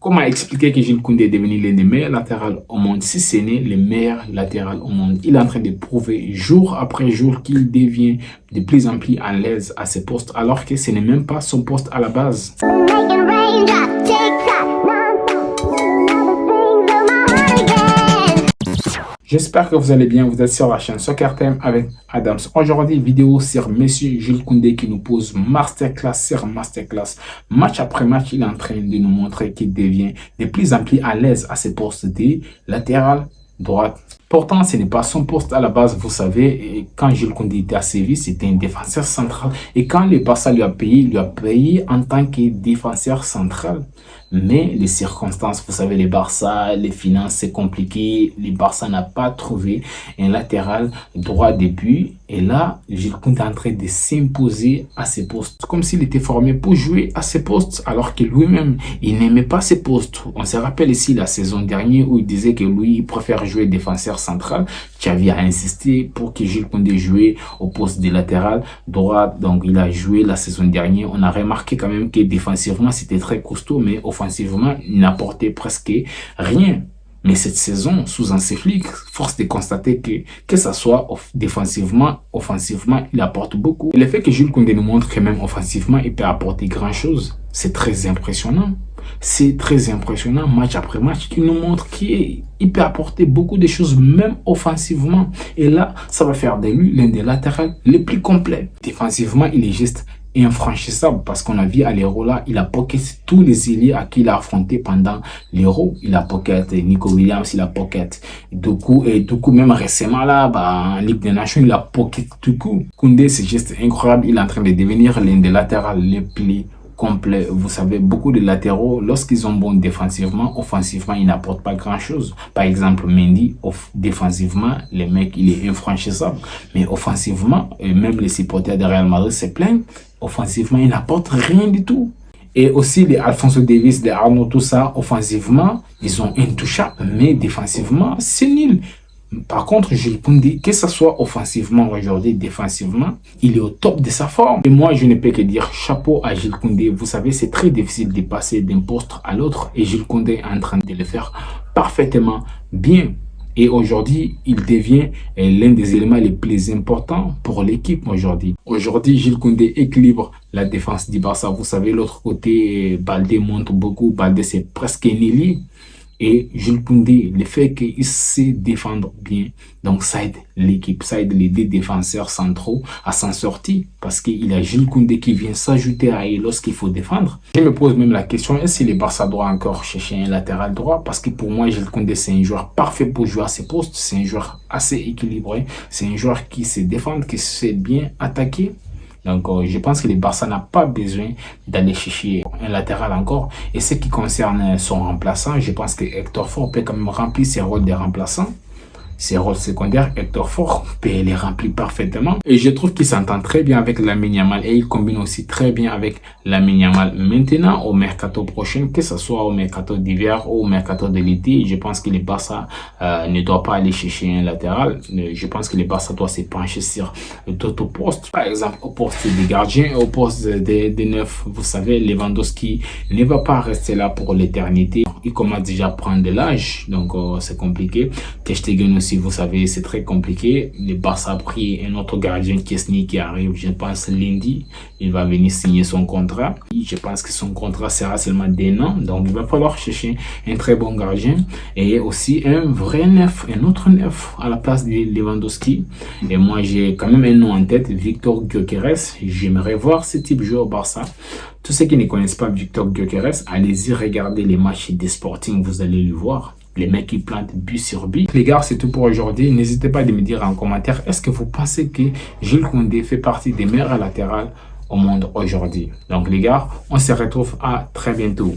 Comment expliquer que Jules Koundé est devenu l'un des meilleurs latérales au monde, si ce n'est le meilleur latéral au monde? Il est en train de prouver jour après jour qu'il devient de plus en plus à l'aise à ses postes, alors que ce n'est même pas son poste à la base. J'espère que vous allez bien, vous êtes sur la chaîne Soccer Time avec Adams. Aujourd'hui, vidéo sur Monsieur Jules Koundé qui nous pose masterclass sur masterclass. Match après match, il est en train de nous montrer qu'il devient de plus en plus à l'aise à ses postes de latéral droite. Pourtant, ce n'est pas son poste à la base, vous savez. Et quand Jules Koundé était à Séville, c'était un défenseur central. Et quand le Barça lui a payé, il lui a payé en tant que défenseur central. Mais les circonstances, vous savez, les Barça, les finances, c'est compliqué. Les Barça n'a pas trouvé un latéral droit depuis. Et là, Jules Koundé est en train de s'imposer à ses postes. Comme s'il était formé pour jouer à ses postes, alors que lui-même, il n'aimait pas ses postes. On se rappelle ici la saison dernière où il disait que lui, il préfère jouer défenseur central. Xavi a insisté pour que Jules Koundé joue au poste de latéral droit. Donc, il a joué la saison dernière. On a remarqué quand même que défensivement, c'était très costaud, mais offensivement, il n'apportait presque rien. Mais cette saison, sous Hansi Flick, force de constater que ça soit défensivement, offensivement, il apporte beaucoup. Et le fait que Jules Koundé nous montre que même offensivement, il peut apporter grand chose, c'est très impressionnant. C'est très impressionnant, match après match, qui nous montre qu'il peut apporter beaucoup de choses, même offensivement. Et là, ça va faire de lui l'un des latérales les plus complets. Défensivement, il est juste infranchissable parce qu'on a vu à l'Euro là, il a pocket tous les ailiers à qui il a affronté pendant l'Euro. Il a pocket Nico Williams, il a pocket Doku, et Doku même récemment là, en Ligue des Nations, il a pocket Doku. Koundé, c'est juste incroyable, il est en train de devenir l'un des latérales les plus complet. Vous savez, beaucoup de latéraux, lorsqu'ils ont bon défensivement, offensivement, ils n'apportent pas grand-chose. Par exemple, Mendy, défensivement, le mec, il est infranchissable. Mais offensivement, même les supporters de Real Madrid se plaignent. Offensivement, il n'apporte rien du tout. Et aussi, les Alphonso Davies, les Arnaud, tout ça, offensivement, ils sont intouchables. Mais défensivement, c'est nul. Par contre, Jules Koundé, que ce soit offensivement aujourd'hui, défensivement, il est au top de sa forme. Et moi, je ne peux que dire chapeau à Jules Koundé. Vous savez, c'est très difficile de passer d'un poste à l'autre. Et Jules Koundé est en train de le faire parfaitement bien. Et aujourd'hui, il devient l'un des éléments les plus importants pour l'équipe aujourd'hui. Aujourd'hui, Jules Koundé équilibre la défense du Barça. Vous savez, l'autre côté, Baldé monte beaucoup. Baldé, c'est presque un ailier. Et Jules Koundé, le fait qu'il sait défendre bien, donc ça aide l'équipe, ça aide les deux défenseurs centraux à s'en sortir, parce qu'il y a Jules Koundé qui vient s'ajouter à eux lorsqu'il faut défendre. Je me pose même la question, est-ce que le Barça doit encore chercher un latéral droit? Parce que pour moi, Jules Koundé, c'est un joueur parfait pour jouer à ses postes, c'est un joueur assez équilibré, c'est un joueur qui sait défendre, qui sait bien attaquer. Donc, je pense que le Barça n'a pas besoin d'aller chercher un latéral encore. Et ce qui concerne son remplaçant, je pense que Hector Ford peut quand même remplir ses rôles de remplaçant. Ses rôles secondaires, Hector Ford peut les remplir parfaitement. Et je trouve qu'il s'entend très bien avec Lamine Yamal et il combine aussi très bien avec Lamine Yamal. Maintenant, au mercato prochain, que ce soit au mercato d'hiver ou au mercato de l'été, je pense que le Barça ne doit pas aller chercher un latéral. Je pense que le Barça doit se pencher sur d'autres postes. Par exemple, au poste de gardien et au poste de neuf. Vous savez, Lewandowski ne va pas rester là pour l'éternité. Il commence déjà à prendre de l'âge, donc c'est compliqué. Ter Stegen aussi, vous savez, c'est très compliqué. Le Barça a pris un autre gardien, Kesni, qui arrive, je pense, lundi. Il va venir signer son contrat. Je pense que son contrat sera seulement d'un an. Donc, il va falloir chercher un très bon gardien. Et aussi un vrai neuf, un autre neuf à la place de Lewandowski. Et moi, j'ai quand même un nom en tête, Victor Gyökeres. J'aimerais voir ce type de joueur au Barça. Tous ceux qui ne connaissent pas Victor Gyökeres, allez-y regarder les matchs des Sporting, vous allez le voir. Les mecs qui plantent but sur but. Les gars, c'est tout pour aujourd'hui. N'hésitez pas à me dire en commentaire, est-ce que vous pensez que Jules Koundé fait partie des meilleurs latérales au monde aujourd'hui? Donc les gars, on se retrouve à très bientôt.